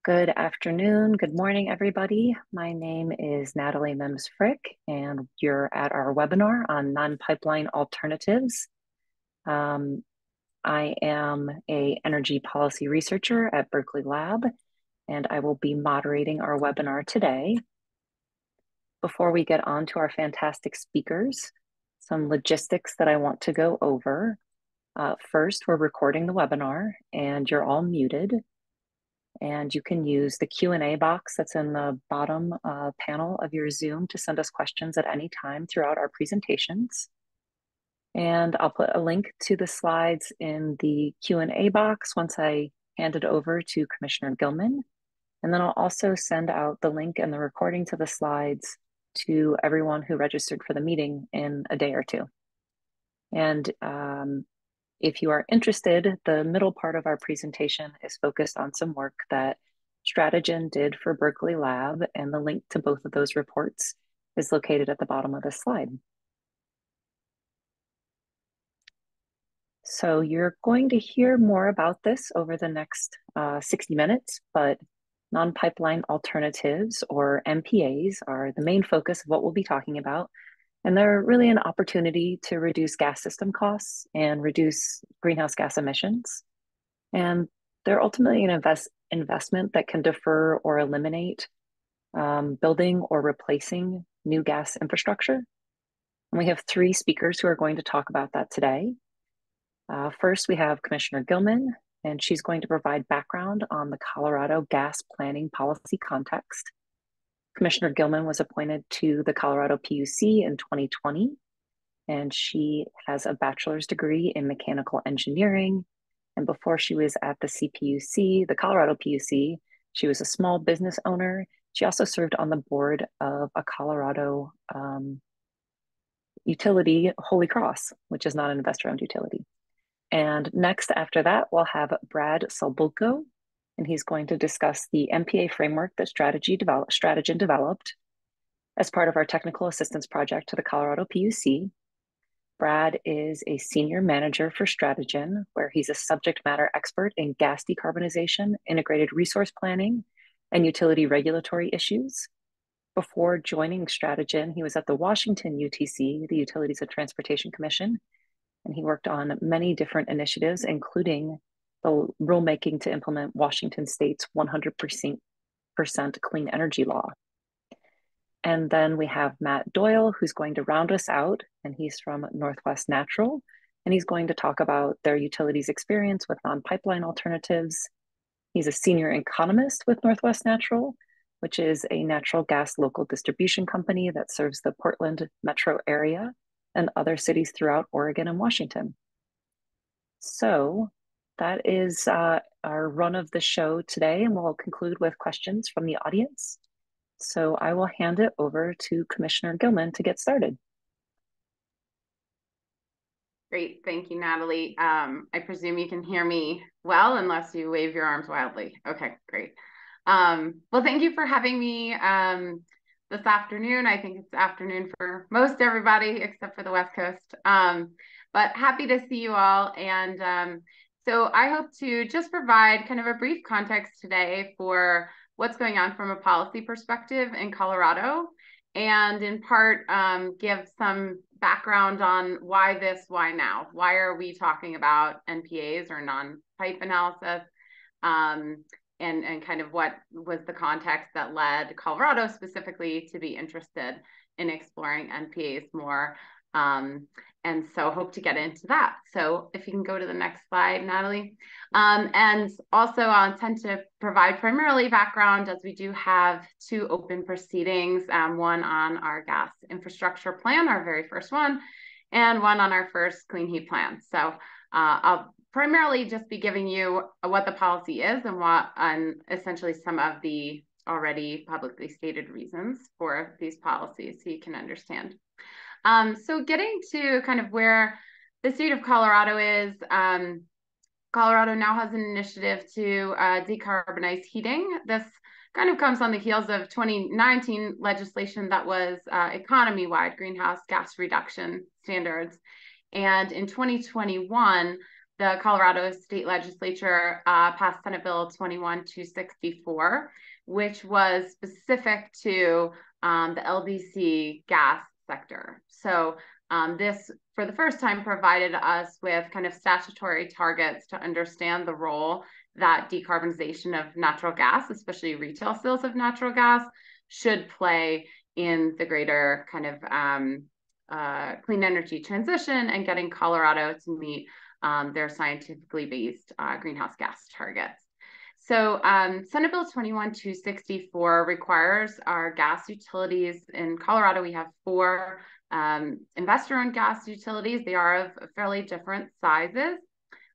Good afternoon, good morning, everybody. My name is Natalie Mims-Frick, and you're at our webinar on non-pipeline alternatives. I am an energy policy researcher at Berkeley Lab, and I will be moderating our webinar today. Before we get on to our fantastic speakers, some logistics that I want to go over. First, we're recording the webinar, and you're all muted. And you can use the Q&A box that's in the bottom panel of your Zoom to send us questions at any time throughout our presentations. And I'll put a link to the slides in the Q&A box once I hand it over to Commissioner Gilman. And then I'll also send out the link and the recording to the slides to everyone who registered for the meeting in a day or two. And if you are interested, the middle part of our presentation is focused on some work that Stratogen did for Berkeley Lab, and the link to both of those reports is located at the bottom of the slide. So you're going to hear more about this over the next 60 minutes, but non-pipeline alternatives, or NPAs, are the main focus of what we'll be talking about. And they're really an opportunity to reduce gas system costs and reduce greenhouse gas emissions. And they're ultimately an investment that can defer or eliminate building or replacing new gas infrastructure. And we have three speakers who are going to talk about that today. First, we have Commissioner Gilman, and she's going to provide background on the Colorado gas planning policy context. Commissioner Gilman was appointed to the Colorado PUC in 2020, and she has a bachelor's degree in mechanical engineering. And before she was at the CPUC, the Colorado PUC, she was a small business owner. She also served on the board of a Colorado utility, Holy Cross, which is not an investor-owned utility. And next after that, we'll have Brad Solbulko, and he's going to discuss the NPA framework that Stratogen developed as part of our technical assistance project to the Colorado PUC. Brad is a senior manager for Stratogen, where he's a subject matter expert in gas decarbonization, integrated resource planning, and utility regulatory issues. Before joining Stratogen, he was at the Washington UTC, the Utilities and Transportation Commission, and he worked on many different initiatives, including the rulemaking to implement Washington State's 100% clean energy law. And then we have Matt Doyle, who's going to round us out, and he's from Northwest Natural, and he's going to talk about their utilities experience with non-pipeline alternatives. He's a senior economist with Northwest Natural, which is a natural gas local distribution company that serves the Portland metro area and other cities throughout Oregon and Washington. So that is our run of the show today, and we'll conclude with questions from the audience. So I will hand it over to Commissioner Gilman to get started. Great, thank you, Natalie. I presume you can hear me well, unless you wave your arms wildly. Okay, great. Well, thank you for having me this afternoon. I think it's afternoon for most everybody except for the West Coast. But happy to see you all. And so I hope to just provide kind of a brief context today for what's going on from a policy perspective in Colorado, and in part give some background on why now? Why are we talking about NPAs or non-pipe analysis? And kind of what was the context that led Colorado specifically to be interested in exploring NPAs more. And so hope to get into that. So if you can go to the next slide, Natalie. And also I'll intend to provide primarily background, as we do have two open proceedings, one on our gas infrastructure plan, our very first one, and one on our first clean heat plan. So I'll primarily just be giving you what the policy is and essentially some of the already publicly stated reasons for these policies so you can understand. So getting to kind of where the state of Colorado is, Colorado now has an initiative to decarbonize heating. This kind of comes on the heels of 2019 legislation that was economy-wide greenhouse gas reduction standards. And in 2021, the Colorado State Legislature passed Senate Bill 21-264, which was specific to the LDC gas sector. So this, for the first time, provided us with kind of statutory targets to understand the role that decarbonization of natural gas, especially retail sales of natural gas, should play in the greater kind of clean energy transition and getting Colorado to meet their scientifically based greenhouse gas targets. So Senate Bill 21-264 requires our gas utilities. In Colorado, we have 4 investor-owned gas utilities. They are of fairly different sizes.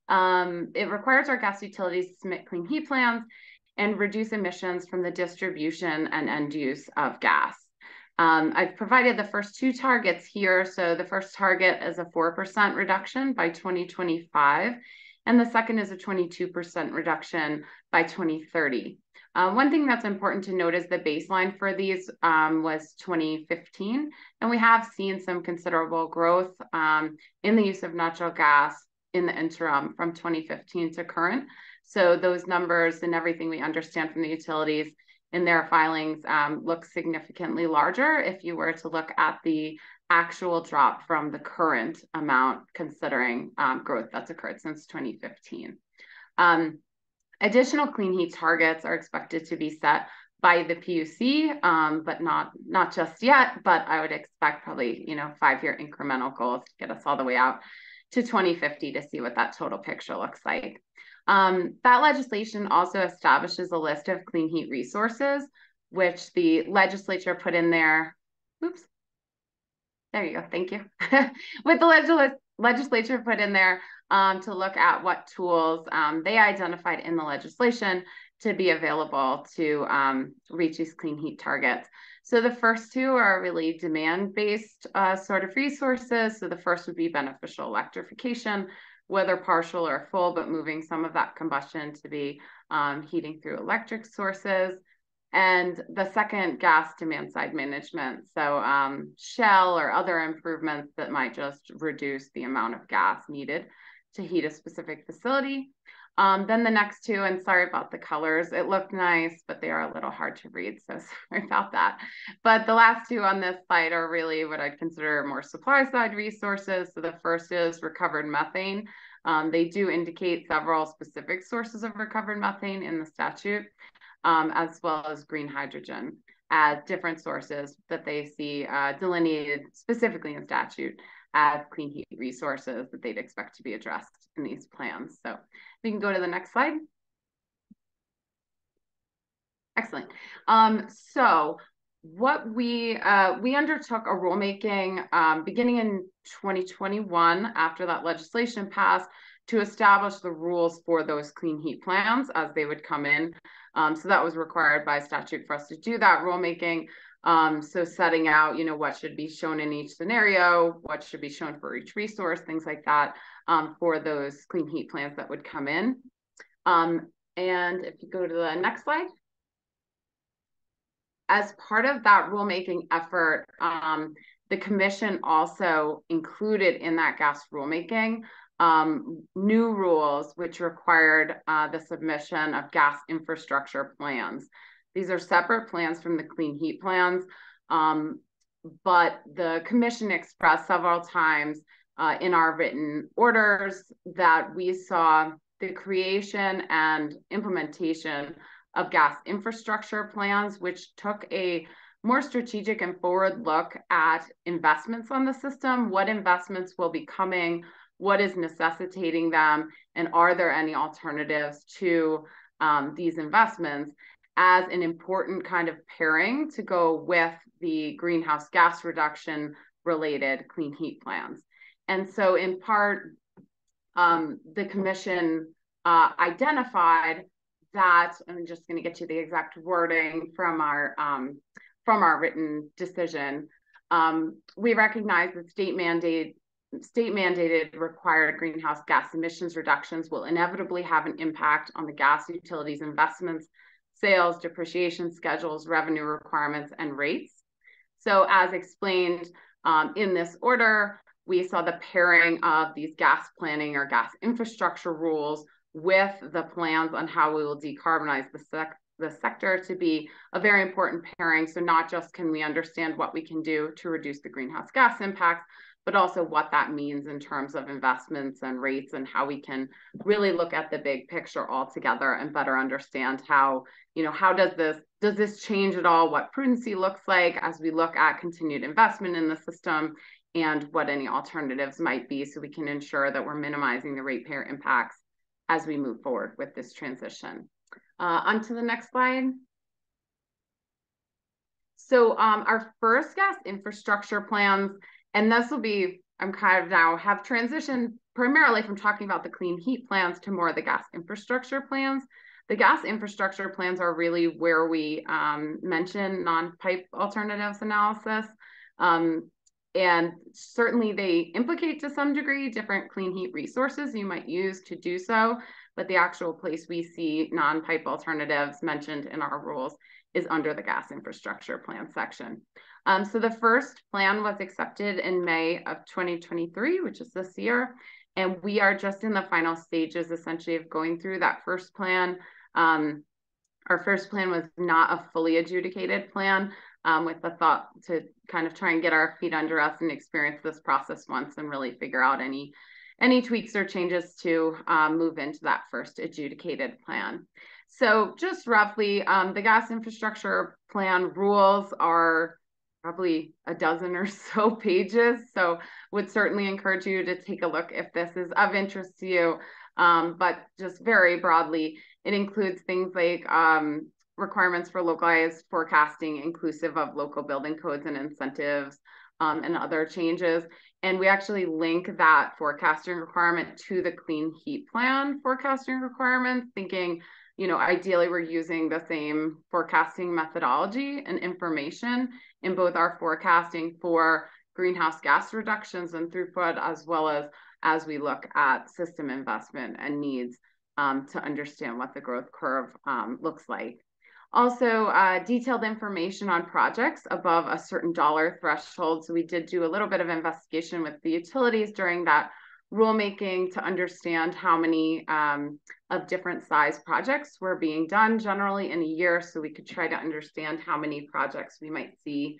It requires our gas utilities to submit clean heat plans and reduce emissions from the distribution and end use of gas. I've provided the first 2 targets here. So the first target is a 4% reduction by 2025, and the second is a 22% reduction by 2030. One thing that's important to note is the baseline for these was 2015, and we have seen some considerable growth in the use of natural gas in the interim from 2015 to current. So those numbers and everything we understand from the utilities in their filings look significantly larger if you were to look at the actual drop from the current amount, considering growth that's occurred since 2015. Additional clean heat targets are expected to be set by the PUC, but not just yet, but I would expect probably 5-year incremental goals to get us all the way out to 2050 to see what that total picture looks like. That legislation also establishes a list of clean heat resources, which the legislature put in there. Oops. There you go. Thank you. With the legislature put in there to look at what tools they identified in the legislation to be available to reach these clean heat targets. So the first 2 are really demand-based sort of resources. So the first would be beneficial electrification, whether partial or full, but moving some of that combustion to be heating through electric sources. And the second, gas demand side management. So Shell or other improvements that might just reduce the amount of gas needed to heat a specific facility. Then the next 2, and sorry about the colors, it looked nice, but they are a little hard to read, so sorry about that. But the last 2 on this slide are really what I'd consider more supply side resources. So the first is recovered methane. They do indicate several specific sources of recovered methane in the statute, as well as green hydrogen as different sources that they see delineated specifically in statute as clean heat resources that they'd expect to be addressed in these plans. So we can go to the next slide. Excellent. So what we undertook a rulemaking beginning in 2021 after that legislation passed to establish the rules for those clean heat plans as they would come in. So that was required by statute for us to do that rulemaking. So setting out, what should be shown in each scenario, what should be shown for each resource, things like that for those clean heat plans that would come in. And if you go to the next slide. As part of that rulemaking effort, the commission also included in that gas rulemaking new rules which required the submission of gas infrastructure plans. These are separate plans from the clean heat plans, but the commission expressed several times in our written orders that we saw the creation and implementation of gas infrastructure plans, which took a more strategic and forward look at investments on the system, what investments will be coming, what is necessitating them, and are there any alternatives to these investments as an important kind of pairing to go with the greenhouse gas reduction related clean heat plans. And so in part, the commission identified that, I'm just going to get you the exact wording from our written decision. We recognize that state mandated required greenhouse gas emissions reductions will inevitably have an impact on the gas utilities investments, sales, depreciation schedules, revenue requirements, and rates. So as explained in this order, we saw the pairing of these gas planning or gas infrastructure rules with the plans on how we will decarbonize the sector to be a very important pairing. So not just can we understand what we can do to reduce the greenhouse gas impacts, but also what that means in terms of investments and rates and how we can really look at the big picture altogether and better understand how, how does this change at all, what prudency looks like as we look at continued investment in the system and what any alternatives might be, so we can ensure that we're minimizing the ratepayer impacts as we move forward with this transition. On to the next slide. So our first gas infrastructure plans, and this will be, I'm kind of now have transitioned primarily from talking about the clean heat plans to more of the gas infrastructure plans. The gas infrastructure plans are really where we mention non-pipe alternatives analysis. And certainly they implicate to some degree different clean heat resources you might use to do so, but the actual place we see non-pipe alternatives mentioned in our rules is under the gas infrastructure plan section. So the first plan was accepted in May of 2023, which is this year, and we are just in the final stages essentially of going through that first plan. Our first plan was not a fully adjudicated plan, with the thought to kind of try and get our feet under us and experience this process once and really figure out any tweaks or changes to move into that first adjudicated plan. So just roughly, the gas infrastructure plan rules are probably a dozen or so pages. So would certainly encourage you to take a look if this is of interest to you. But just very broadly, it includes things like requirements for localized forecasting, inclusive of local building codes and incentives, and other changes. And we actually link that forecasting requirement to the clean heat plan forecasting requirements, thinking, ideally we're using the same forecasting methodology and information in both our forecasting for greenhouse gas reductions and throughput, as well as we look at system investment and needs to understand what the growth curve looks like. Also, detailed information on projects above a certain dollar threshold. So we did do a little bit of investigation with the utilities during that rulemaking to understand how many of different size projects were being done generally in a year, so we could try to understand how many projects we might see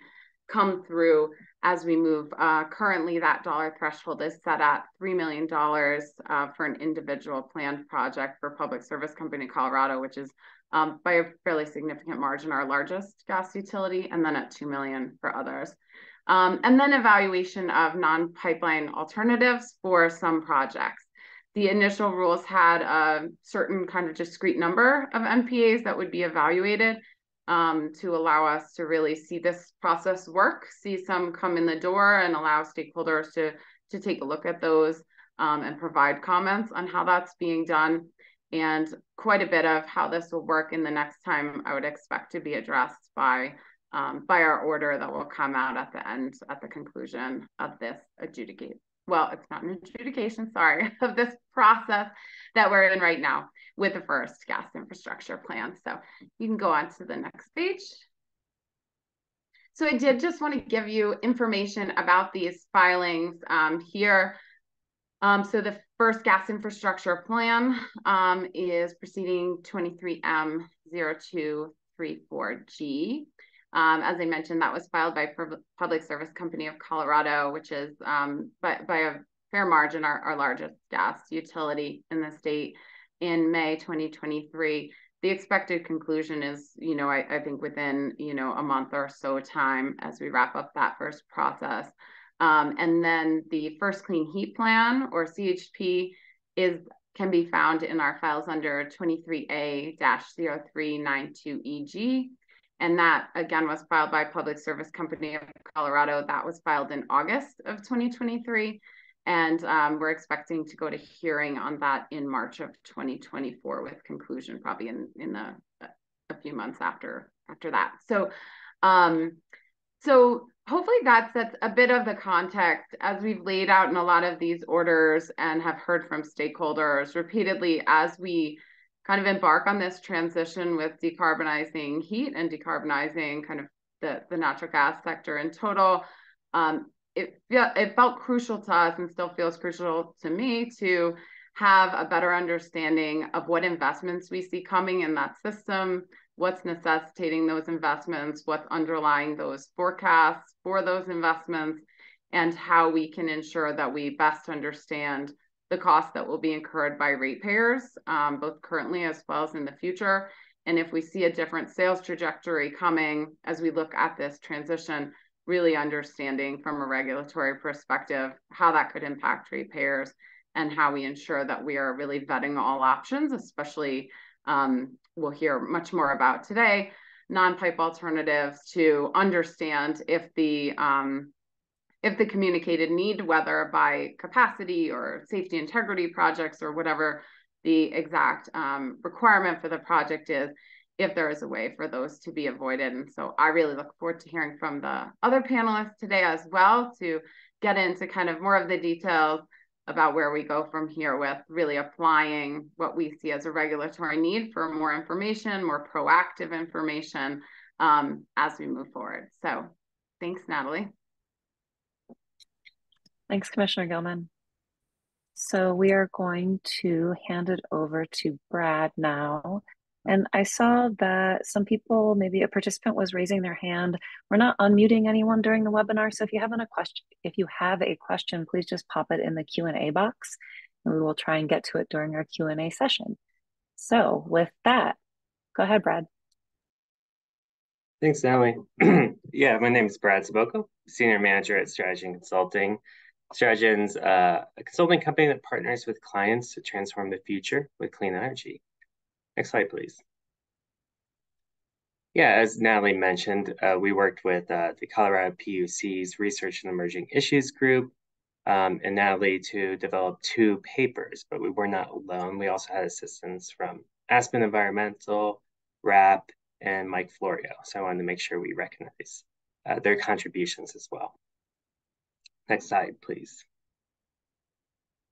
come through as we move. Currently, that dollar threshold is set at $3 million for an individual planned project for Public Service Company of Colorado, which is by a fairly significant margin our largest gas utility, and then at $2 million for others. And then evaluation of non-pipeline alternatives for some projects. The initial rules had a certain kind of discrete number of NPAs that would be evaluated to allow us to really see this process work, see some come in the door, and allow stakeholders to take a look at those and provide comments on how that's being done. And quite a bit of how this will work in the next time I would expect to be addressed by our order that will come out at the end, at the conclusion of this adjudicate. Well, it's not an adjudication, sorry, of this process that we're in right now with the first gas infrastructure plan. So you can go on to the next page. So I did just want to give you information about these filings here. So the first gas infrastructure plan is proceeding 23M0234G. As I mentioned, that was filed by Public Service Company of Colorado, which is by a fair margin our largest gas utility in the state in May 2023. The expected conclusion is, I think within, a month or so time as we wrap up that first process. And then the first clean heat plan, or CHP, can be found in our files under 23A-0392EG. And that, again, was filed by Public Service Company of Colorado. That was filed in August of 2023. And we're expecting to go to hearing on that in March of 2024 with conclusion probably in a few months after that. So, so hopefully that sets a bit of the context as we've laid out in a lot of these orders and have heard from stakeholders repeatedly as we kind of embark on this transition with decarbonizing heat and decarbonizing kind of the natural gas sector in total. it felt crucial to us and still feels crucial to me to have a better understanding of what investments we see coming in that system, what's necessitating those investments, what's underlying those forecasts for those investments, and how we can ensure that we best understand the costs that will be incurred by ratepayers, both currently as well as in the future. And if we see a different sales trajectory coming as we look at this transition, really understanding from a regulatory perspective how that could impact ratepayers and how we ensure that we are really vetting all options, especially we'll hear much more about today, non-pipe alternatives, to understand if the communicated need, whether by capacity or safety integrity projects or whatever the exact requirement for the project is, if there is a way for those to be avoided. And so I really look forward to hearing from the other panelists today as well, to get into kind of more of the details about where we go from here with really applying what we see as a regulatory need for more information, more proactive information as we move forward. So thanks, Natalie. Thanks, Commissioner Gilman. So we are going to hand it over to Brad now. And I saw that some people, maybe a participant was raising their hand. We're not unmuting anyone during the webinar. So if you have a question, please just pop it in the Q&A box and we will try and get to it during our Q&A session. So with that, go ahead, Brad. Thanks, Natalie. Yeah, my name is Brad Saboko, Senior Manager at Strategy Consulting. Strategen's a consulting company that partners with clients to transform the future with clean energy. Next slide, please. Yeah, as Natalie mentioned, we worked with the Colorado PUC's Research and Emerging Issues Group and Natalie to develop 2 papers, but we were not alone. We also had assistance from Aspen Environmental, RAP, and Mike Florio. So I wanted to make sure we recognize their contributions as well. Next slide, please.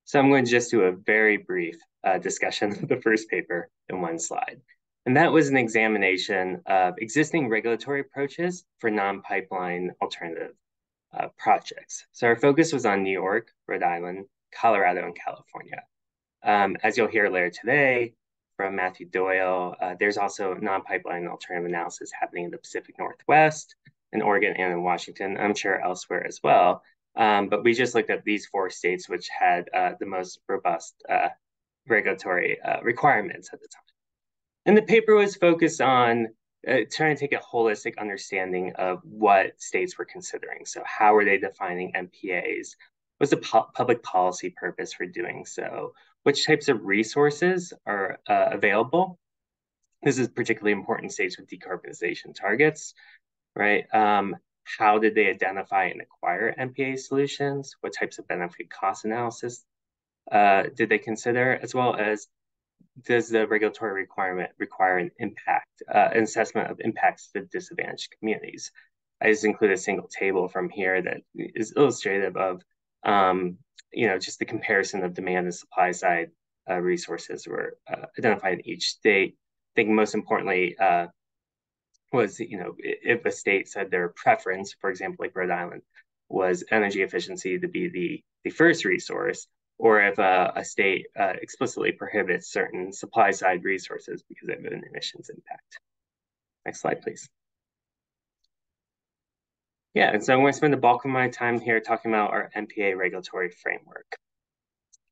So I'm going to just do a very brief discussion of the first paper in one slide. And that was an examination of existing regulatory approaches for non-pipeline alternative projects. So our focus was on New York, Rhode Island, Colorado, and California. As you'll hear later today from Matthew Doyle, there's also non-pipeline alternative analysis happening in the Pacific Northwest, in Oregon, and in Washington, I'm sure elsewhere as well. But we just looked at these 4 states which had the most robust regulatory requirements at the time. And the paper was focused on trying to take a holistic understanding of what states were considering. So how were they defining NPAs? What's the public policy purpose for doing so? Which types of resources are available? This is particularly important in states with decarbonization targets, right? How did they identify and acquire NPA solutions? What types of benefit cost analysis did they consider, as well as does the regulatory requirement require an impact, an assessment of impacts to disadvantaged communities? I just include a single table from here that is illustrative of, just the comparison of demand and supply side resources were identified in each state. I think most importantly was, if a state said their preference, for example, like Rhode Island, was energy efficiency to be the first resource, or if a state explicitly prohibits certain supply side resources because they have an emissions impact. Next slide, please. Yeah, and so I'm going to spend the bulk of my time here talking about our NPA regulatory framework.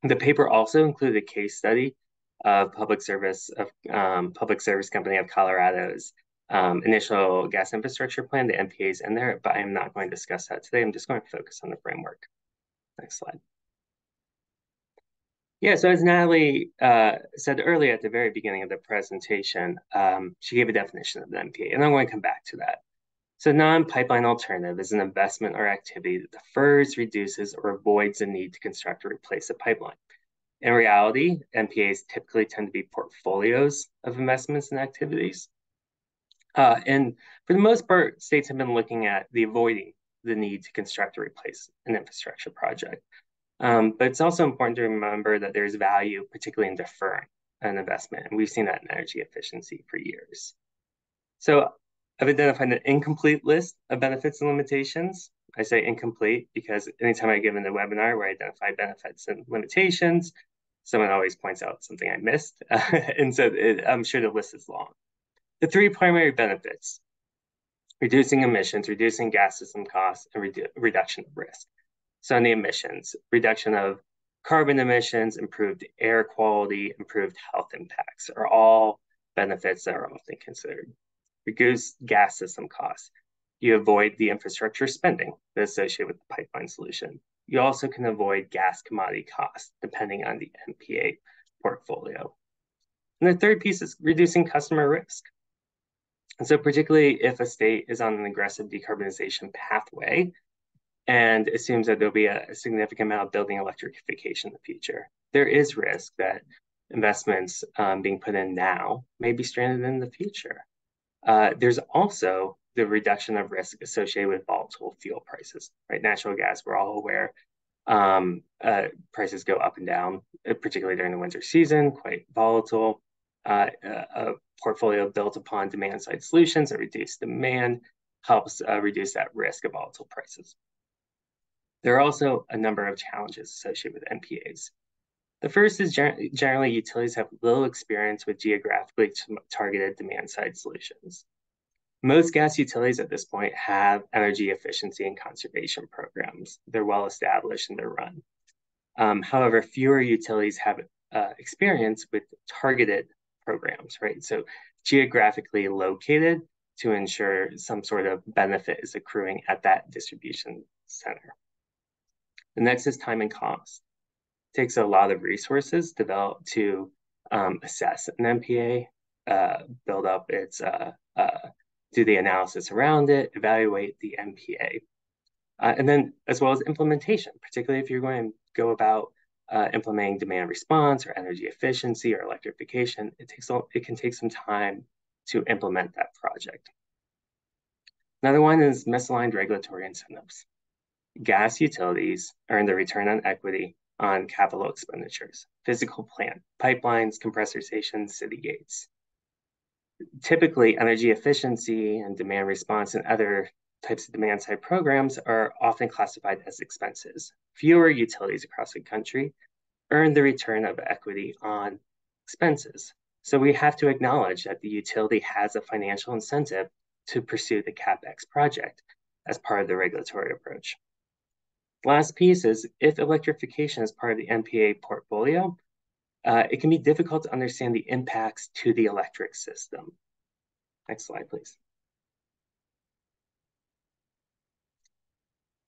The paper also included a case study of Public Service Company of Colorado's initial gas infrastructure plan, the NPAs in there, but I'm not going to discuss that today. I'm just going to focus on the framework. Next slide. Yeah, so as Natalie said earlier at the very beginning of the presentation, she gave a definition of the NPA, and I'm going to come back to that. So non-pipeline alternative is an investment or activity that defers, reduces, or avoids the need to construct or replace a pipeline. In reality, NPAs typically tend to be portfolios of investments and activities. And for the most part, states have been looking at avoiding the need to construct or replace an infrastructure project. But it's also important to remember that there's value, particularly in deferring an investment. And we've seen that in energy efficiency for years. So I've identified an incomplete list of benefits and limitations I say incomplete because anytime I give in the webinar where I identify benefits and limitations, someone always points out something I missed. And so I'm sure the list is long. The three primary benefits: reducing emissions, reducing gas system costs, and reduction of risk. So on the emissions, reduction of carbon emissions, improved air quality, improved health impacts are all benefits that are often considered. Reduce gas system costs. You avoid the infrastructure spending that's associated with the pipeline solution. You also can avoid gas commodity costs depending on the NPA portfolio. And the third piece is reducing customer risk. And so particularly if a state is on an aggressive decarbonization pathway and assumes that there'll be a significant amount of building electrification in the future, there is risk that investments being put in now may be stranded in the future. There's also the reduction of risk associated with volatile fuel prices, right? Natural gas, we're all aware, prices go up and down, particularly during the winter season, quite volatile. A portfolio built upon demand-side solutions that reduce demand helps reduce that risk of volatile prices. There are also a number of challenges associated with NPAs. The first is generally utilities have little experience with geographically targeted demand-side solutions. Most gas utilities at this point have energy efficiency and conservation programs. They're well established and they're run. However, fewer utilities have experience with targeted programs, right? So geographically located to ensure some sort of benefit is accruing at that distribution center. The next is time and cost. It takes a lot of resources developed to assess an NPA, build up its, do the analysis around it, evaluate the NPA. And then as well as implementation, particularly if you're going to go about implementing demand response or energy efficiency or electrification, it can take some time to implement that project. Another one is misaligned regulatory incentives. Gas utilities earn the return on equity on capital expenditures, physical plant, pipelines, compressor stations, city gates. Typically, energy efficiency and demand response and other types of demand side programs are often classified as expenses. Fewer utilities across the country earn the return of equity on expenses. So we have to acknowledge that the utility has a financial incentive to pursue the CapEx project as part of the regulatory approach. Last piece is if electrification is part of the NPA portfolio, it can be difficult to understand the impacts to the electric system. Next slide, please.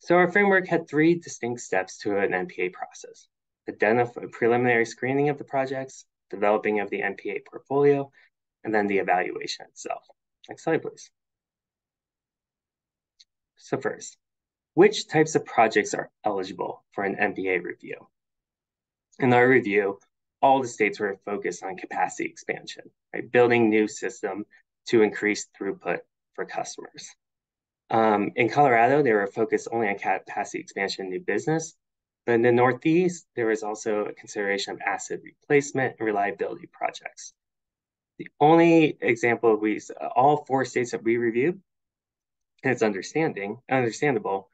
So our framework had three distinct steps to an NPA process: preliminary screening of the projects, developing of the NPA portfolio, and then the evaluation itself. Next slide, please. So first, which types of projects are eligible for an NPA review? In our review, all the states were focused on capacity expansion, right? Building new system to increase throughput for customers. In Colorado, they were focused only on capacity expansion and new business. But in the Northeast, there was also a consideration of asset replacement and reliability projects. The only example all four states that we reviewed, and it's understandable,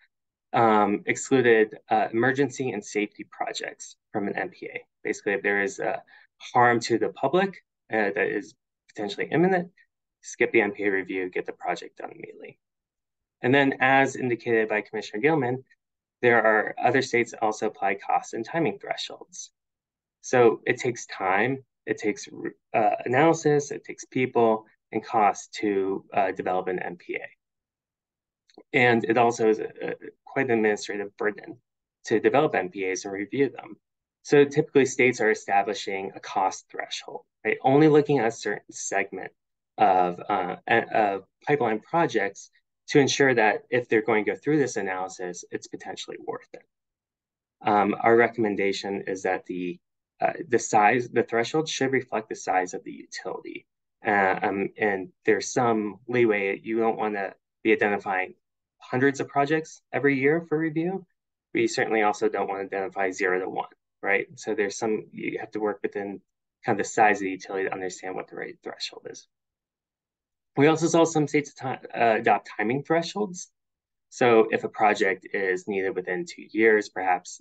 excluded emergency and safety projects from an NPA. Basically, if there is harm to the public that is potentially imminent, skip the NPA review, get the project done immediately. And then, as indicated by Commissioner Gilman, there are other states that also apply cost and timing thresholds. So it takes time, it takes analysis, it takes people and cost to develop an NPA. And it also is quite an administrative burden to develop NPAs and review them. So typically states are establishing a cost threshold, right? Only looking at a certain segment of pipeline projects to ensure that if they're going to go through this analysis, it's potentially worth it. Our recommendation is that the threshold should reflect the size of the utility. And there's some leeway. You don't want to be identifying hundreds of projects every year for review. We certainly also don't want to identify 0 to 1, right? So you have to work within kind of the size of the utility to understand what the right threshold is. We also saw some states adopt timing thresholds. So if a project is needed within 2 years, perhaps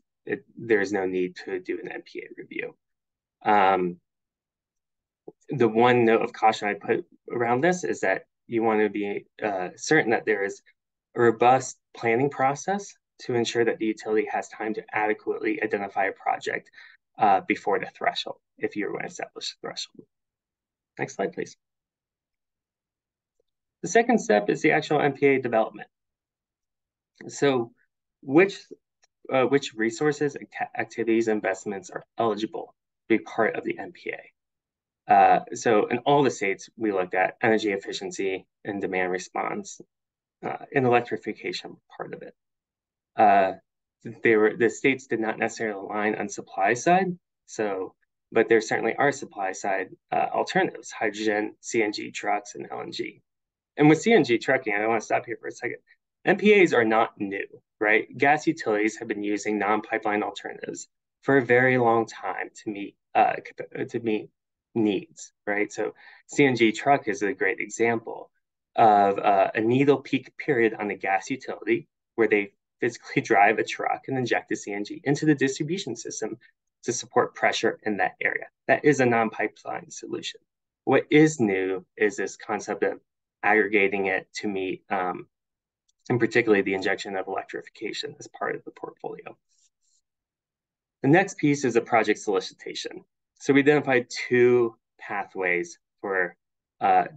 there's no need to do an NPA review. The one note of caution I put around this is that you want to be certain that there is a robust planning process to ensure that the utility has time to adequately identify a project before the threshold, if you're going to establish the threshold. Next slide, please. The second step is the actual NPA development. So which resources, activities, investments are eligible to be part of the NPA? So in all the states, we looked at energy efficiency and demand response, and electrification part of it. The states did not necessarily align on supply side, but there certainly are supply side alternatives: hydrogen, CNG trucks, and LNG. And with CNG trucking, I want to stop here for a second. NPAs are not new, right? Gas utilities have been using non-pipeline alternatives for a very long time to meet needs, right? So CNG truck is a great example of a needle peak period on the gas utility where they physically drive a truck and inject the CNG into the distribution system to support pressure in that area. That is a non-pipeline solution. What is new is this concept of aggregating it to meet, and particularly the injection of electrification as part of the portfolio. The next piece is a project solicitation. So we identified two pathways for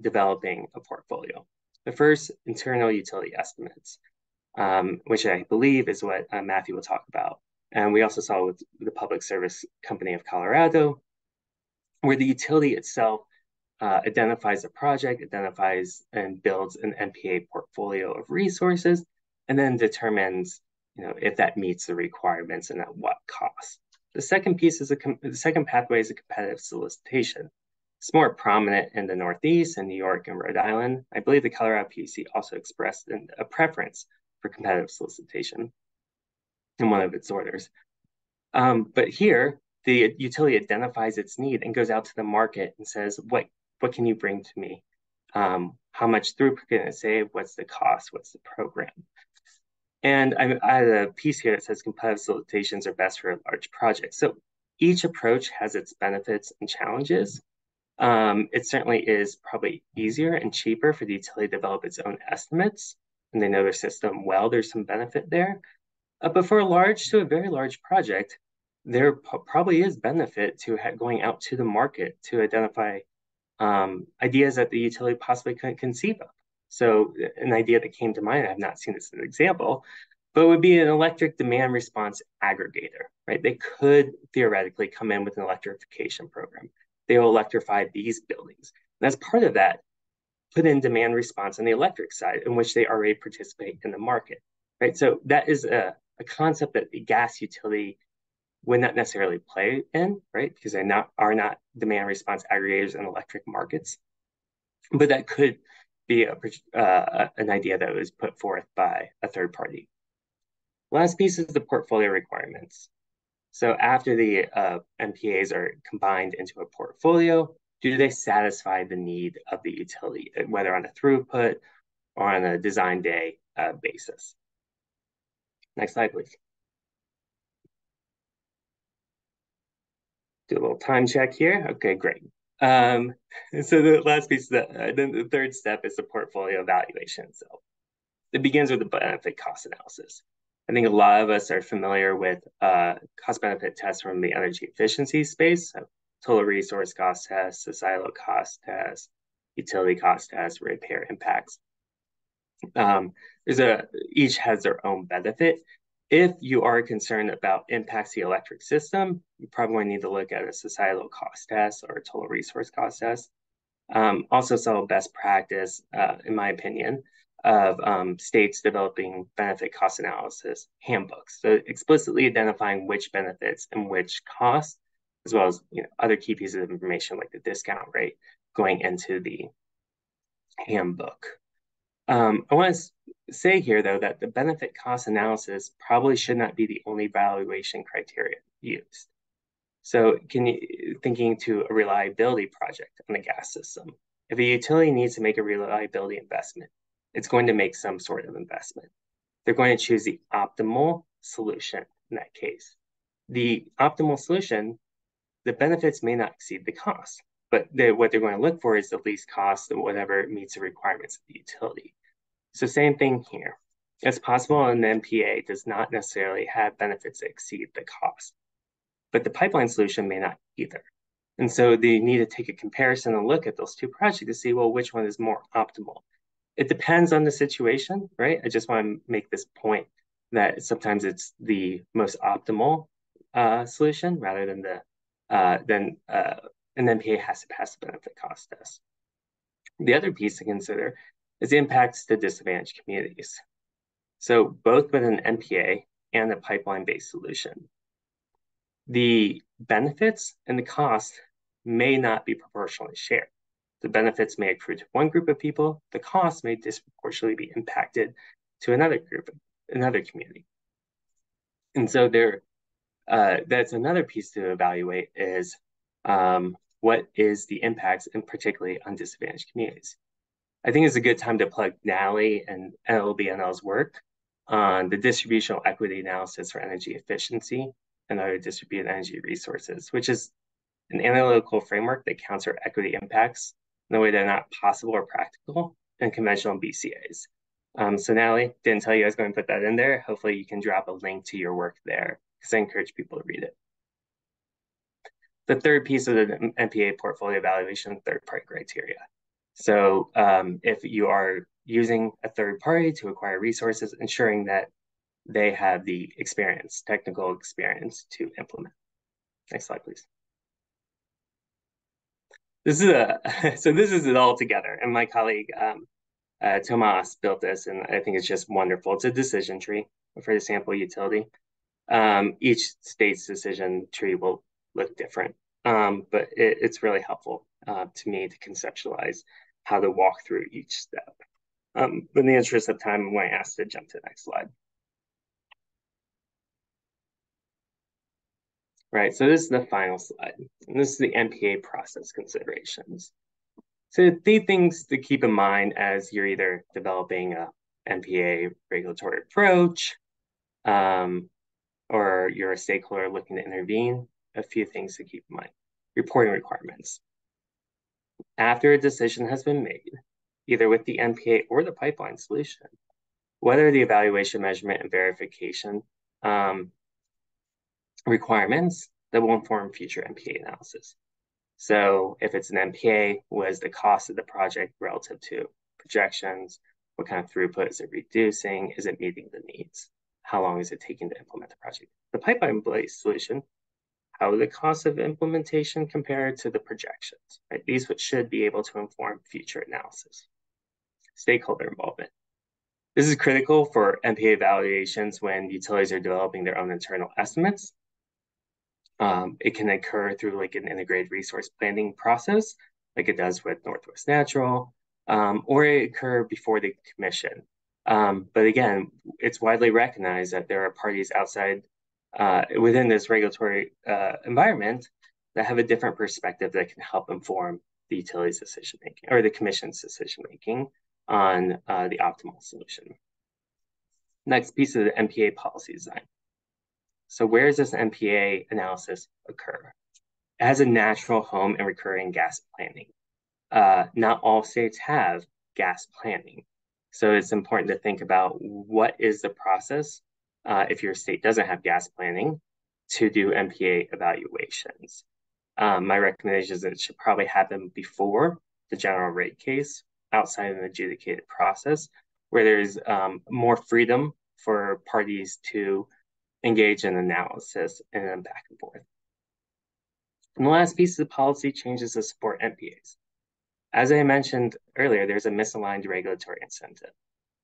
developing a portfolio. The first, internal utility estimates, which I believe is what Matthew will talk about. And we also saw with the Public Service Company of Colorado, where the utility itself identifies a project, identifies and builds an NPA portfolio of resources, and then determines, if that meets the requirements and at what cost. The second piece is the second pathway is a competitive solicitation. It's more prominent in the Northeast and New York and Rhode Island. I believe the Colorado PUC also expressed a preference for competitive solicitation in one of its orders. But here, the utility identifies its need and goes out to the market and says, what can you bring to me? How much throughput can it save? What's the cost? What's the program? And I had a piece here that says competitive solicitations are best for large projects. So each approach has its benefits and challenges. It certainly is probably easier and cheaper for the utility to develop its own estimates, and they know their system well. There's some benefit there. But for a very large project, there probably is benefit to going out to the market to identify ideas that the utility possibly couldn't conceive of. So an idea that came to mind, I've not seen this as an example, but would be an electric demand response aggregator, right? They could theoretically come in with an electrification program. They will electrify these buildings. And as part of that, put in demand response on the electric side in which they already participate in the market, right? So that is a concept that the gas utility would not necessarily play in, right? Because they are not demand response aggregators in electric markets. But that could be an idea that was put forth by a third party. Last piece is the portfolio requirements. So after the NPAs are combined into a portfolio, do they satisfy the need of the utility, whether on a throughput or on a design day basis? Next slide, please. Do a little time check here. Okay, great. So the last piece, then the third step is the portfolio evaluation itself. It begins with the benefit cost analysis. I think a lot of us are familiar with cost benefit tests from the energy efficiency space, so total resource cost test, societal cost test, utility cost test, ratepayer impacts. Each has their own benefit. If you are concerned about impacts to the electric system, you probably need to look at a societal cost test or a total resource cost test. Also saw best practice, in my opinion, of states developing benefit cost analysis handbooks. So explicitly identifying which benefits and which costs, as well as other key pieces of information like the discount rate going into the handbook. I want to say here, though, that the benefit cost analysis probably should not be the only valuation criteria used. So thinking to a reliability project on the gas system, if a utility needs to make a reliability investment, it's going to make some sort of investment. they're going to choose the optimal solution in that case. The optimal solution, the benefits may not exceed the cost, but what they're going to look for is the least cost of whatever meets the requirements of the utility. So same thing here. It's possible an NPA does not necessarily have benefits that exceed the cost, but the pipeline solution may not either. And so they need to take a comparison and look at those two projects to see, well, which one is more optimal. It depends on the situation, right? I just want to make this point that sometimes it's the most optimal solution rather than an NPA has to pass the benefit cost test. The other piece to consider is the impacts to disadvantaged communities. So both with an NPA and a pipeline-based solution, the benefits and the cost may not be proportionally shared. The benefits may accrue to one group of people, the costs may disproportionately be impacted to another group, another community. And so that's another piece to evaluate is what is the impacts, and particularly on disadvantaged communities. I think it's a good time to plug Natalie and LBNL's work on the distributional equity analysis for energy efficiency and other distributed energy resources, which is an analytical framework that counts for equity impacts in a way that are not possible or practical in conventional BCAs. So Natalie, didn't tell you I was going to put that in there. Hopefully you can drop a link to your work there because I encourage people to read it. The third piece of the NPA portfolio evaluation, third-party criteria. So if you are using a third party to acquire resources, ensuring that they have the experience, technical experience to implement. Next slide, please. This is it all together. And my colleague, Tomas, built this, and I think it's just wonderful. It's a decision tree for the sample utility. Each state's decision tree will look different, but it's really helpful to me to conceptualize how to walk through each step. In the interest of time, I'm going to ask to jump to the next slide. Right, so this is the final slide. And this is the NPA process considerations. So the things to keep in mind as you're either developing a NPA regulatory approach, or you're a stakeholder looking to intervene, a few things to keep in mind. Reporting requirements. After a decision has been made, either with the NPA or the pipeline solution, whether the evaluation, measurement, and verification requirements that will inform future NPA analysis. So if it's an NPA, what is the cost of the project relative to projections? What kind of throughput is it reducing? Is it meeting the needs? How long is it taking to implement the project? The pipeline-based solution, how the cost of implementation compare to the projections, right? These should be able to inform future analysis. Stakeholder involvement. This is critical for NPA evaluations when utilities are developing their own internal estimates. It can occur through like an integrated resource planning process, like it does with Northwest Natural, or it occur before the commission. But again, it's widely recognized that there are parties outside within this regulatory environment that have a different perspective that can help inform the utility's decision making or the commission's decision making on the optimal solution. Next piece of the NPA policy design. So where does this NPA analysis occur? It has a natural home in recurring gas planning. Not all states have gas planning. So it's important to think about what is the process if your state doesn't have gas planning to do NPA evaluations. My recommendation is that it should probably happen before the general rate case outside of an adjudicated process where there's more freedom for parties to engage in analysis and then back and forth. And the last piece of the policy changes to support NPAs. As I mentioned earlier, there's a misaligned regulatory incentive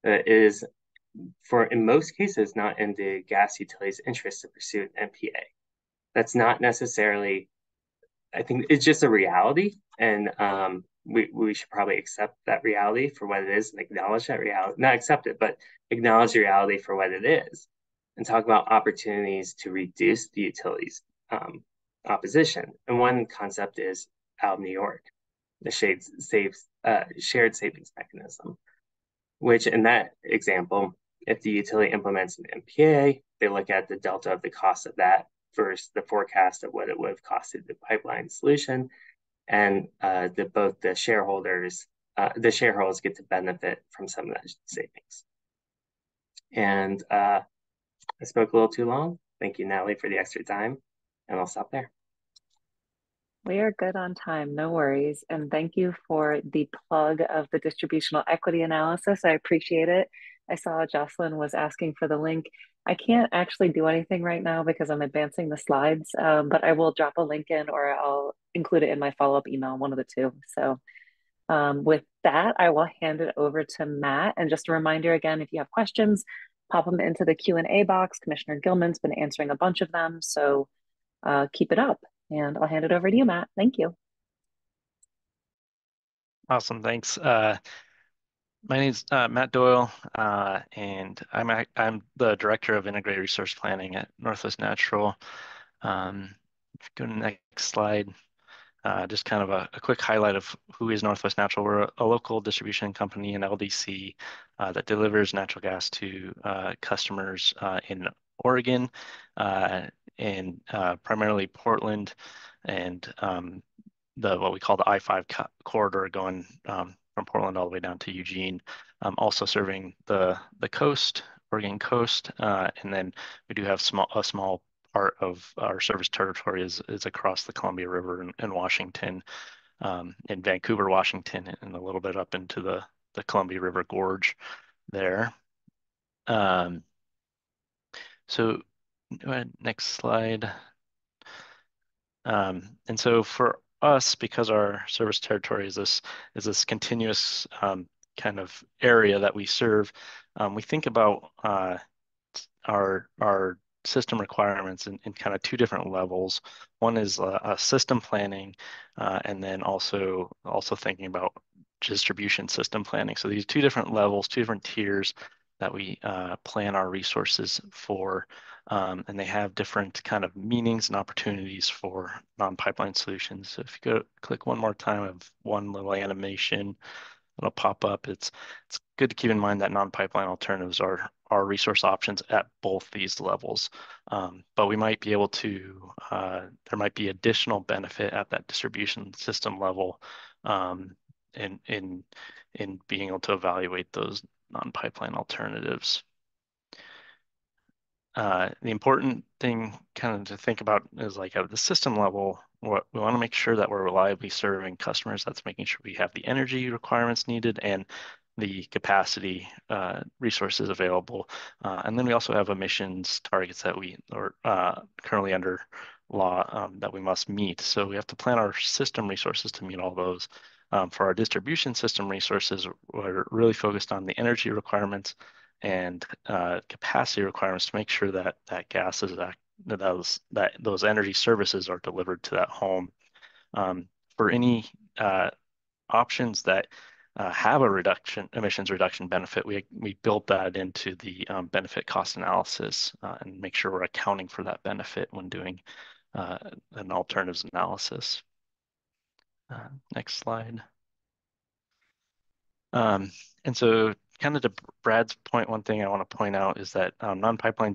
that is, in most cases, not in the gas utility's interest to pursue an NPA. That's not necessarily, I think it's just a reality, and we should probably accept that reality for what it is and acknowledge that reality, not accept it, but acknowledge the reality for what it is, and talk about opportunities to reduce the utility's opposition. And one concept is out of New York, the shared savings mechanism, which in that example, If the utility implements an NPA, they look at the delta of the cost of that versus the forecast of what it would have costed the pipeline solution, and both the shareholders get to benefit from some of that savings. And I spoke a little too long. Thank you, Natalie, for the extra time, and I'll stop there. We are good on time, no worries. And thank you for the plug of the distributional equity analysis. I appreciate it. I saw Jocelyn was asking for the link. I can't actually do anything right now because I'm advancing the slides, but I will drop a link in or I'll include it in my follow-up email, one of the two. So with that, I will hand it over to Matt. And just a reminder again, if you have questions, pop them into the Q&A box. Commissioner Gilman's been answering a bunch of them, so keep it up. And I'll hand it over to you, Matt. Thank you. Awesome, thanks. My name's Matt Doyle, and I'm the Director of Integrated Resource Planning at Northwest Natural. If you go to the next slide, just kind of a quick highlight of who is Northwest Natural. We're a local distribution company in LDC that delivers natural gas to customers in Oregon and primarily Portland and what we call the I-5 corridor going from Portland all the way down to Eugene. Also serving the coast, Oregon coast, and then we do have a small part of our service territory is across the Columbia River in Washington, in Vancouver, Washington, and a little bit up into the Columbia River Gorge there. So next slide. And so for us, because our service territory is this continuous kind of area that we serve, we think about our system requirements in kind of two different levels. One is a system planning, and then also thinking about distribution system planning. So these two different levels, two different tiers that we plan our resources for, and they have different kind of meanings and opportunities for non-pipeline solutions. So if you go click one more time of one little animation, it'll pop up. It's good to keep in mind that non-pipeline alternatives are resource options at both these levels. But we might be able to, there might be additional benefit at that distribution system level in being able to evaluate those non-pipeline alternatives. The important thing kind of to think about is like at the system level, what we want to make sure that we're reliably serving customers. That's making sure we have the energy requirements needed and the capacity resources available. And then we also have emissions targets that we are currently under law that we must meet. So we have to plan our system resources to meet all those. For our distribution system resources, we're really focused on the energy requirements and capacity requirements to make sure that gas is that those energy services are delivered to that home. For any options that have a emissions reduction benefit, we build that into the benefit cost analysis and make sure we're accounting for that benefit when doing an alternatives analysis. Next slide. And so kind of to Brad's point, one thing I want to point out is that non-pipeline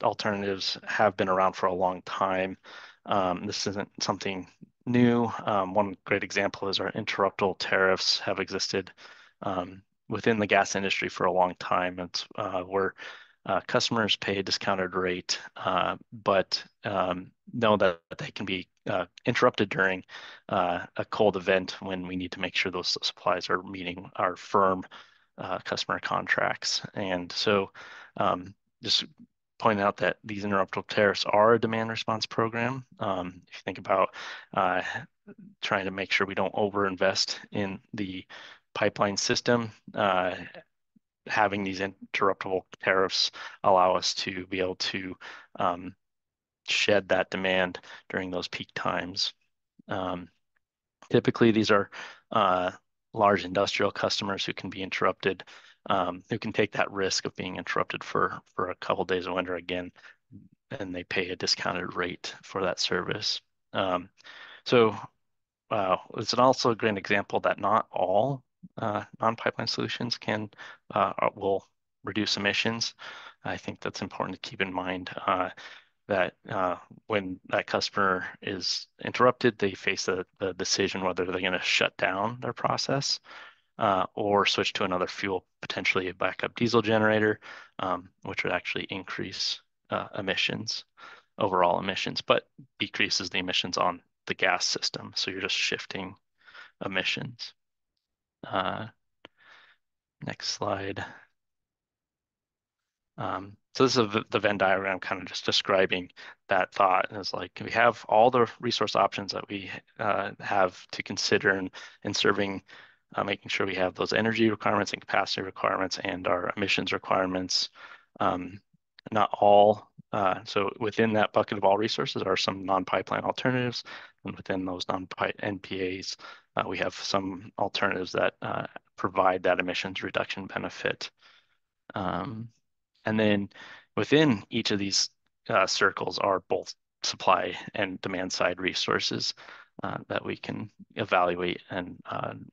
alternatives have been around for a long time. This isn't something new. One great example is our interruptible tariffs have existed within the gas industry for a long time. It's where customers pay a discounted rate, but know that they can be interrupted during a cold event when we need to make sure those supplies are meeting our firm customer contracts. And so just pointing out that these interruptible tariffs are a demand response program. If you think about trying to make sure we don't overinvest in the pipeline system, having these interruptible tariffs allow us to be able to shed that demand during those peak times. Typically, these are large industrial customers who can be interrupted, who can take that risk of being interrupted for a couple days of winter again, and they pay a discounted rate for that service. So it's also a great example that not all non-pipeline solutions will reduce emissions. I think that's important to keep in mind that when that customer is interrupted, they face the decision whether they're going to shut down their process or switch to another fuel, potentially a backup diesel generator, which would actually increase emissions, overall emissions, but decreases the emissions on the gas system. So you're just shifting emissions. Next slide. So this is the Venn diagram, kind of just describing that thought. And it's like we have all the resource options that we have to consider in serving, making sure we have those energy requirements and capacity requirements and our emissions requirements. Not all, so within that bucket of all resources are some non-pipeline alternatives. And within those NPAs, we have some alternatives that provide that emissions reduction benefit. And then within each of these circles are both supply and demand side resources that we can evaluate and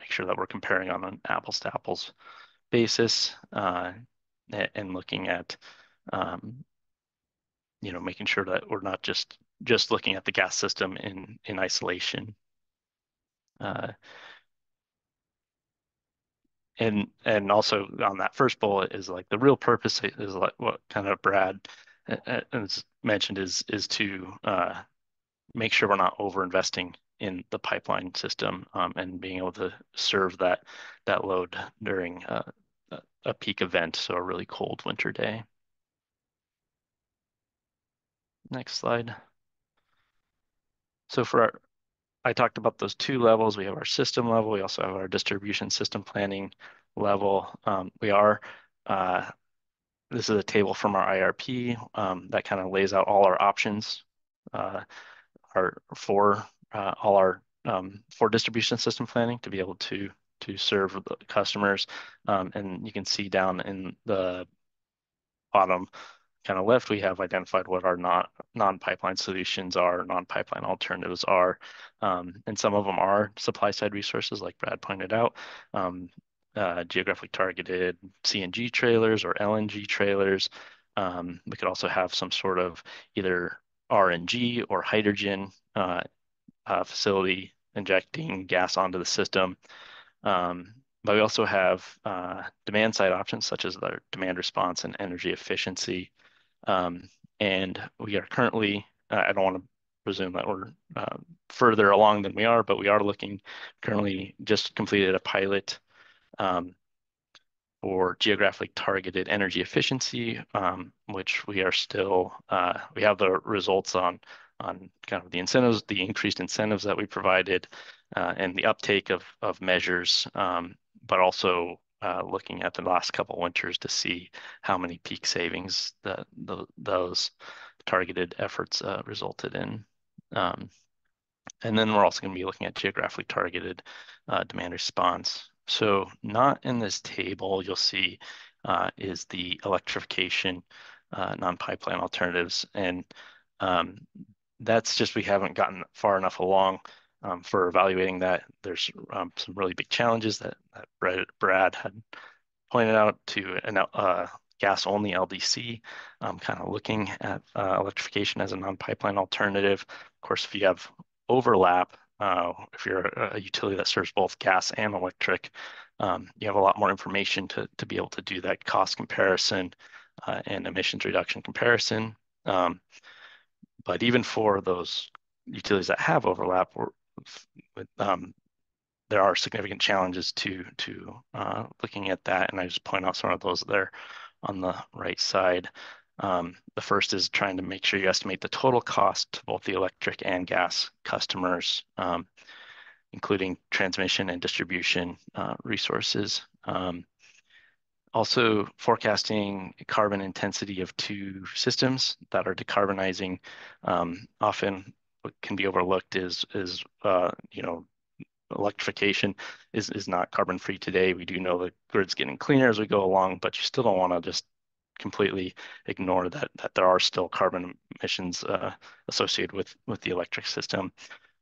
make sure that we're comparing on an apples to apples basis and looking at, making sure that we're not just looking at the gas system in isolation. And also on that first bullet is like the real purpose is like what kind of Brad has mentioned is to make sure we're not over investing in the pipeline system and being able to serve that load during a peak event, so a really cold winter day. Next slide. So I talked about those two levels. We have our system level. We also have our distribution system planning level. This is a table from our IRP that kind of lays out all our options for distribution system planning to be able to serve the customers. And you can see down in the bottom kind of left, we have identified what our non-pipeline solutions are, non-pipeline alternatives are. And some of them are supply side resources, like Brad pointed out, geographically targeted CNG trailers or LNG trailers. We could also have some sort of either RNG or hydrogen facility injecting gas onto the system. But we also have demand side options such as the demand response and energy efficiency. And we are currently, I don't want to presume that we're further along than we are, but we are currently just completed a pilot for geographically targeted energy efficiency, which we are still, we have the results on kind of the incentives, the increased incentives that we provided and the uptake of measures, but also looking at the last couple of winters to see how many peak savings that those targeted efforts resulted in. And then we're also going to be looking at geographically targeted demand response. So not in this table, you'll see is the electrification non-pipeline alternatives. And that's just, we haven't gotten far enough along for evaluating that. There's some really big challenges that Brad had pointed out to gas-only LDC, kind of looking at electrification as a non-pipeline alternative. Of course, if you have overlap, if you're a utility that serves both gas and electric, you have a lot more information to be able to do that cost comparison and emissions reduction comparison. But even for those utilities that have overlap, there are significant challenges to looking at that, and I just point out some of those there on the right side. The first is trying to make sure you estimate the total cost to both the electric and gas customers, including transmission and distribution resources. Also forecasting carbon intensity of two systems that are decarbonizing. Often what can be overlooked is electrification is not carbon free today. We do know the grid's getting cleaner as we go along, but you still don't want to just completely ignore that there are still carbon emissions associated with the electric system.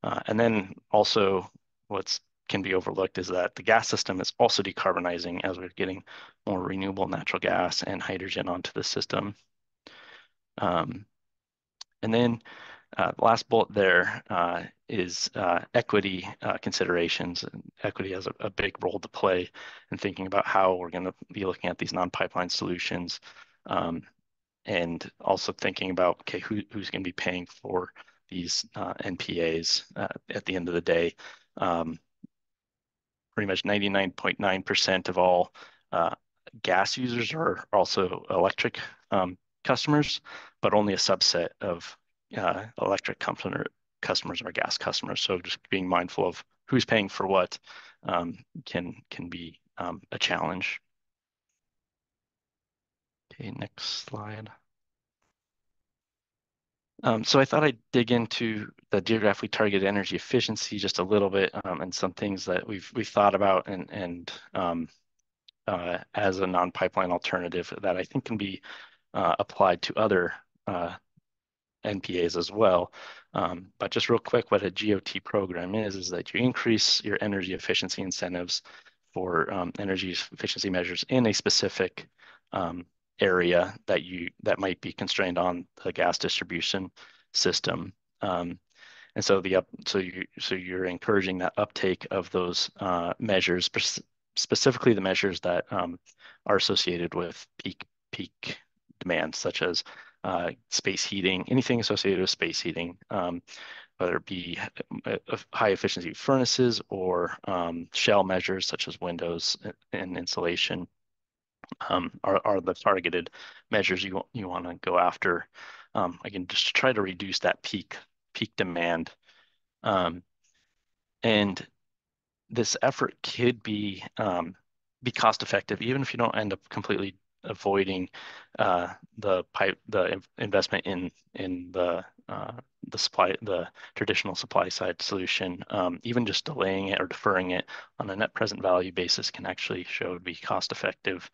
And then also what's can be overlooked is that the gas system is also decarbonizing as we're getting more renewable natural gas and hydrogen onto the system. And then the last bullet there is equity considerations. And equity has a big role to play in thinking about how we're going to be looking at these non-pipeline solutions, and also thinking about, okay, who's going to be paying for these NPAs at the end of the day. Pretty much 99.9% of all gas users are also electric customers, but only a subset of electric customers are gas customers. So just being mindful of who's paying for what can be a challenge. Okay, next slide. So I thought I'd dig into the geographically targeted energy efficiency just a little bit, and some things that we've thought about and as a non-pipeline alternative that I think can be applied to other NPAs as well. But just real quick, what a GOT program is that you increase your energy efficiency incentives for energy efficiency measures in a specific area that might be constrained on the gas distribution system. And so you're encouraging that uptake of those measures, specifically the measures that are associated with peak demand, such as space heating, anything associated with space heating, whether it be high efficiency furnaces or shell measures such as windows and insulation, are the targeted measures you want to go after. Again, just to try to reduce that peak demand. And this effort could be cost effective, even if you don't end up completely avoiding the investment in the traditional supply side solution. Even just delaying it or deferring it on a net present value basis can actually show to be cost effective.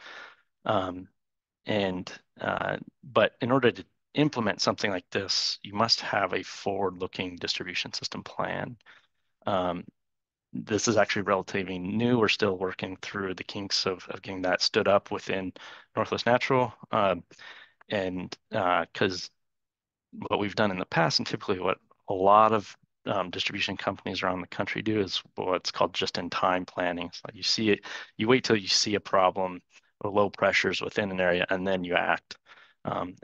But in order to implement something like this, you must have a forward-looking distribution system plan. This is actually relatively new. We're still working through the kinks of getting that stood up within Northwest Natural. And because what we've done in the past, and typically what a lot of distribution companies around the country do, is what's called just-in-time planning. So you see it, you wait till you see a problem or low pressures within an area, and then you act.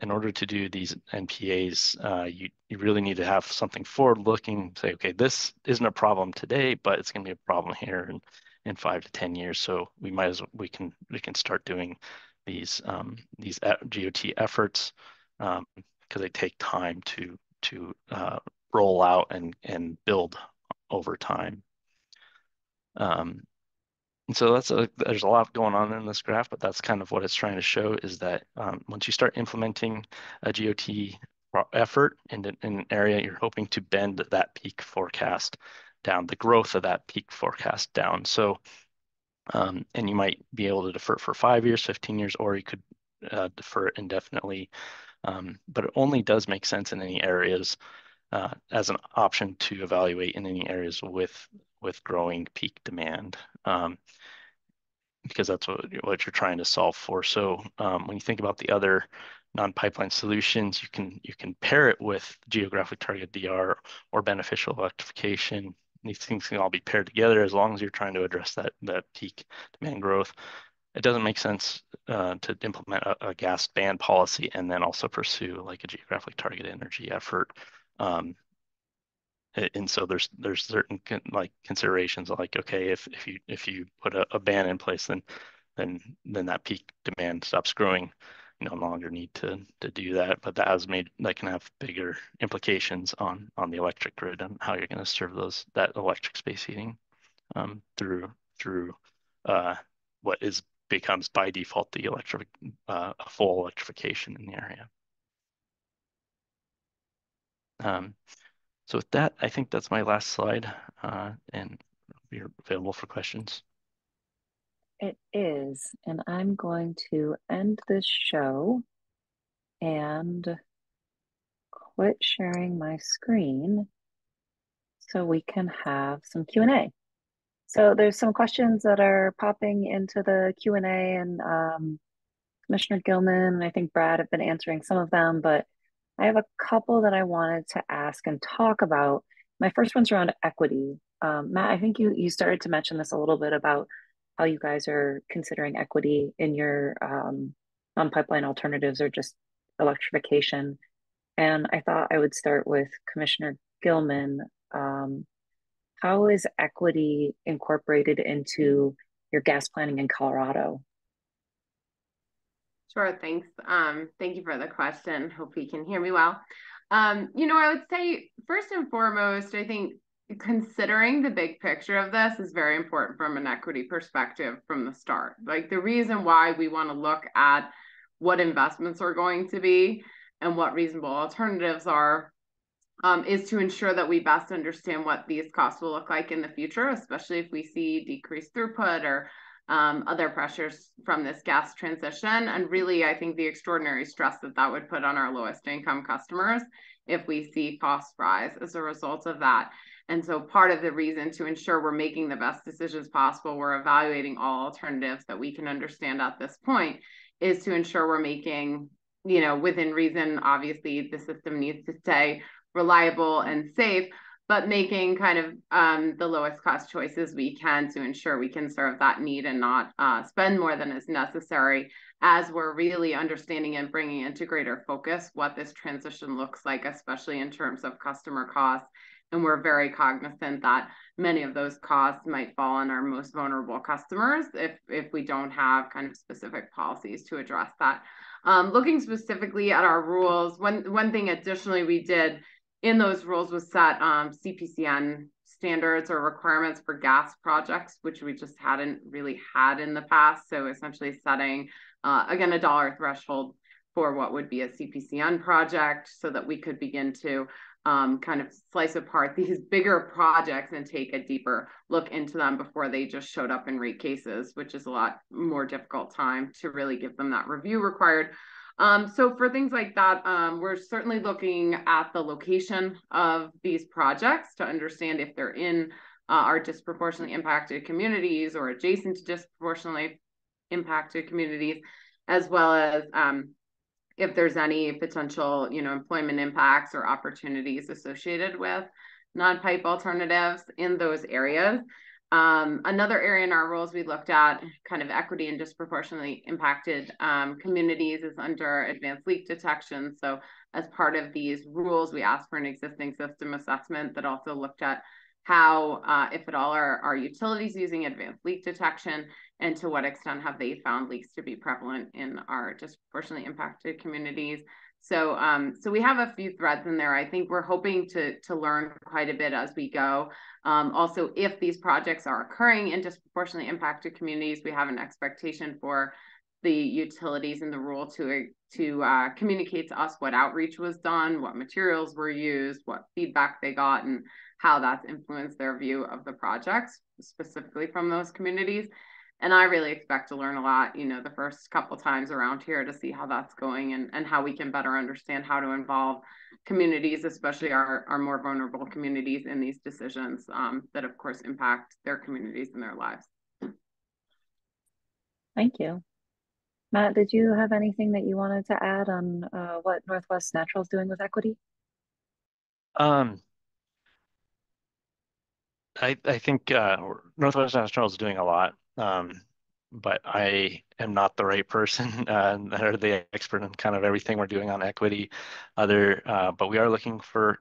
In order to do these NPAs, you really need to have something forward-looking. Say, okay, this isn't a problem today, but it's going to be a problem here in 5 to 10 years. So we can start doing these GOT efforts because they take time to roll out and build over time. And so there's a lot going on in this graph, but that's kind of what it's trying to show is that once you start implementing a GOT effort in an area, you're hoping to bend that peak forecast down, the growth of that peak forecast down. So, and you might be able to defer it for 5 years, 15 years, or you could defer it indefinitely. But it only does make sense in any areas as an option to evaluate in any areas with growing peak demand. Because that's what you're trying to solve for. So when you think about the other non-pipeline solutions, you can pair it with geographic target DR or beneficial electrification. These things can all be paired together as long as you're trying to address that peak demand growth. It doesn't make sense to implement a gas ban policy and then also pursue like a geographically targeted energy effort. And so there's certain considerations like, okay, if you put a ban in place, then that peak demand stops growing. You no longer need to do that, but that can have bigger implications on the electric grid and how you're going to serve that electric space heating through what becomes by default the full electrification in the area. So with that, I think that's my last slide, and we're available for questions. It is, and I'm going to end this show and quit sharing my screen so we can have some Q&A. So there's some questions that are popping into the Q&A, and Commissioner Gilman and I think Brad have been answering some of them, but I have a couple that I wanted to ask and talk about. My first one's around equity. Matt, I think you started to mention this a little bit about how you guys are considering equity in your non-pipeline alternatives or just electrification. And I thought I would start with Commissioner Gilman. Um, how is equity incorporated into your gas planning in Colorado? Sure, thanks. Thank you for the question. Hope you can hear me well. I would say first and foremost, I think considering the big picture of this is very important from an equity perspective from the start. Like the reason why we want to look at what investments are going to be and what reasonable alternatives are is to ensure that we best understand what these costs will look like in the future, especially if we see decreased throughput or other pressures from this gas transition. And really, I think the extraordinary stress that would put on our lowest income customers if we see costs rise as a result of that. And so part of the reason to ensure we're making the best decisions possible, we're evaluating all alternatives that we can understand at this point, is to ensure we're making, within reason. Obviously, the system needs to stay reliable and safe, but making kind of the lowest cost choices we can to ensure we can serve that need and not spend more than is necessary, as we're really understanding and bringing into greater focus what this transition looks like, especially in terms of customer costs. And we're very cognizant that many of those costs might fall on our most vulnerable customers if we don't have kind of specific policies to address that. Looking specifically at our rules, one thing additionally we did in those rules was set CPCN standards or requirements for gas projects, which we just hadn't really had in the past. So essentially setting, again, a dollar threshold for what would be a CPCN project so that we could begin to kind of slice apart these bigger projects and take a deeper look into them before they just showed up in rate cases, which is a lot more difficult time to really give them that review required. So for things like that, we're certainly looking at the location of these projects to understand if they're in our disproportionately impacted communities or adjacent to disproportionately impacted communities, as well as if there's any potential, employment impacts or opportunities associated with non-pipe alternatives in those areas. Another area in our rules we looked at kind of equity and disproportionately impacted communities is under advanced leak detection. So as part of these rules, we asked for an existing system assessment that also looked at how, if at all, are utilities using advanced leak detection, and to what extent have they found leaks to be prevalent in our disproportionately impacted communities. So we have a few threads in there. I think we're hoping to learn quite a bit as we go. Also, if these projects are occurring in disproportionately impacted communities, we have an expectation for the utilities in the rule to communicate to us what outreach was done, what materials were used, what feedback they got, and how that's influenced their view of the projects, specifically from those communities. And I really expect to learn a lot, the first couple times around here to see how that's going and how we can better understand how to involve communities, especially our more vulnerable communities, in these decisions that, of course, impact their communities and their lives. Thank you. Matt, did you have anything that you wanted to add on what Northwest Natural is doing with equity? I think Northwest Natural is doing a lot, but I am not the right person or the expert in kind of everything we're doing on equity. But we are looking for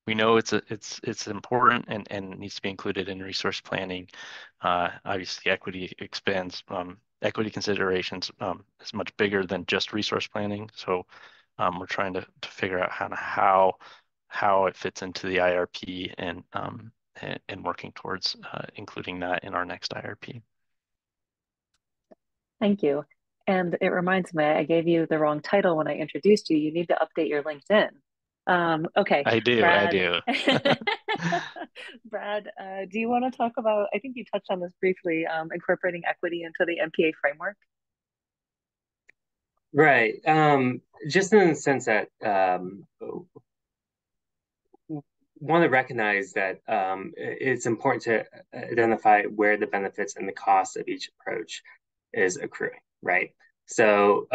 we know it's important and needs to be included in resource planning. Obviously, equity expands equity considerations is much bigger than just resource planning. So we're trying to figure out how it fits into the IRP and working towards including that in our next IRP. Thank you. And it reminds me, I gave you the wrong title when I introduced you. You need to update your LinkedIn. Okay, I do. Brad, do you want to talk about, I think you touched on this briefly, incorporating equity into the NPA framework? Right. Just in the sense that want to recognize that it's important to identify where the benefits and the costs of each approach is accruing, right? So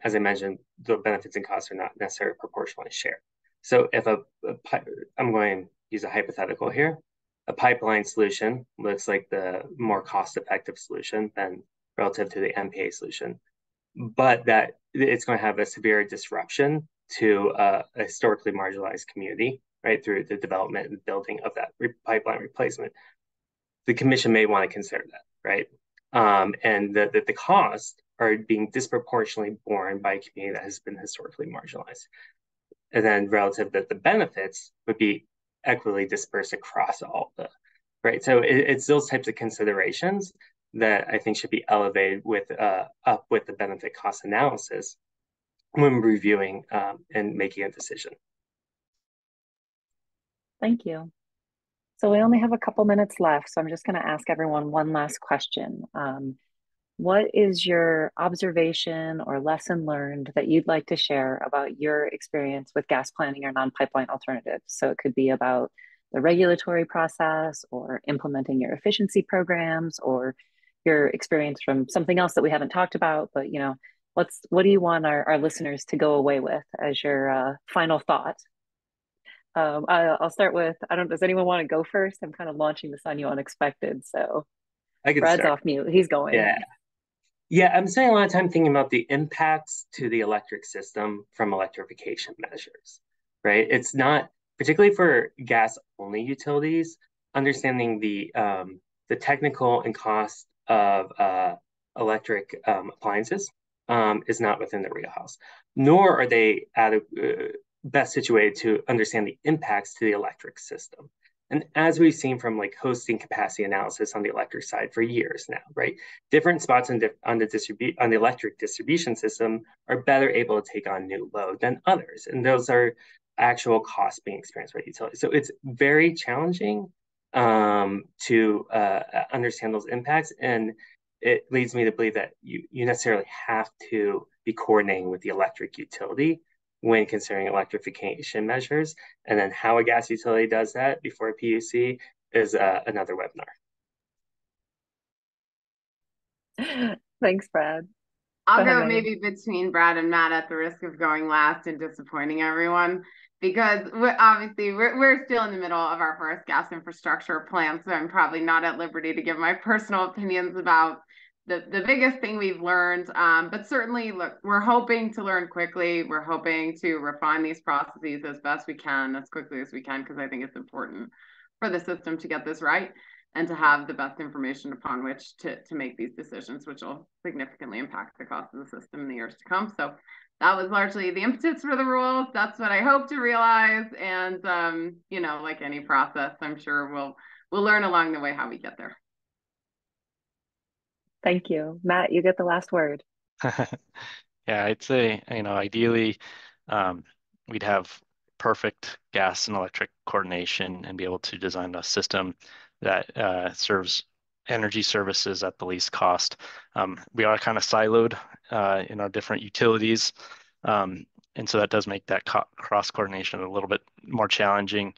as I mentioned, the benefits and costs are not necessarily proportionally shared. So if I'm going to use a hypothetical here, a pipeline solution looks like the more cost-effective solution than relative to the NPA solution, but that it's going to have a severe disruption to a historically marginalized community, right, through the development and building of that pipeline replacement. The commission may want to consider that, right? And the costs are being disproportionately borne by a community that has been historically marginalized. And then relative that the benefits would be equitably dispersed across all the, right? So it's those types of considerations that I think should be elevated with up with the benefit cost analysis when reviewing and making a decision. Thank you. So we only have a couple minutes left, so I'm just going to ask everyone one last question. What is your observation or lesson learned that you'd like to share about your experience with gas planning or non-pipeline alternatives? So it could be about the regulatory process or implementing your efficiency programs or your experience from something else that we haven't talked about, but what do you want our listeners to go away with as your final thought? I'll start with, does anyone want to go first? I'm kind of launching this on you unexpected. So I can Brad's start. off mute. He's going. Yeah. Yeah, I'm spending a lot of time thinking about the impacts to the electric system from electrification measures, right? It's not, particularly for gas-only utilities, understanding the technical and cost of electric appliances is not within the wheelhouse, nor are they best situated to understand the impacts to the electric system. And as we've seen from like hosting capacity analysis on the electric side for years now, right? Different spots on the electric distribution system are better able to take on new load than others. And those are actual costs being experienced by utilities. So it's very challenging to understand those impacts. And it leads me to believe that you necessarily have to be coordinating with the electric utility when considering electrification measures. And then how a gas utility does that before a PUC is another webinar. Thanks, Brad. I'll go maybe between Brad and Matt at the risk of going last and disappointing everyone, because we're still in the middle of our first gas infrastructure plan, so I'm probably not at liberty to give my personal opinions about the biggest thing we've learned. But certainly, look, we're hoping to learn quickly. We're hoping to refine these processes as best we can, as quickly as we can, because I think it's important for the system to get this right and to have the best information upon which to make these decisions, which will significantly impact the cost of the system in the years to come. So that was largely the impetus for the rules. That's what I hope to realize. And like any process, I'm sure we'll learn along the way how we get there. Thank you. Matt, you get the last word. Yeah, I'd say, ideally, we'd have perfect gas and electric coordination and be able to design a system that serves energy services at the least cost. We are kind of siloed in our different utilities. And so that does make that cross coordination a little bit more challenging.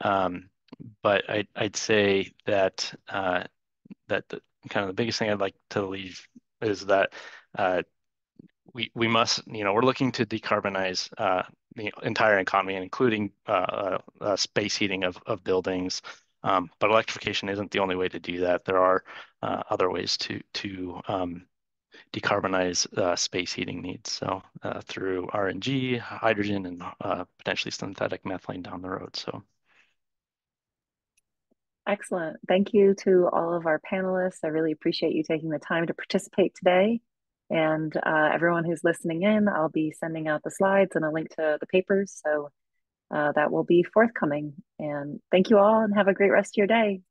But I'd say that that the biggest thing I'd like to leave is that we must, we're looking to decarbonize the entire economy, including space heating of buildings. But electrification isn't the only way to do that. There are other ways to decarbonize space heating needs. So through RNG, hydrogen, and potentially synthetic methane down the road. So. Excellent. Thank you to all of our panelists. I really appreciate you taking the time to participate today. And everyone who's listening in, I'll be sending out the slides and a link to the papers. So that will be forthcoming. And thank you all and have a great rest of your day.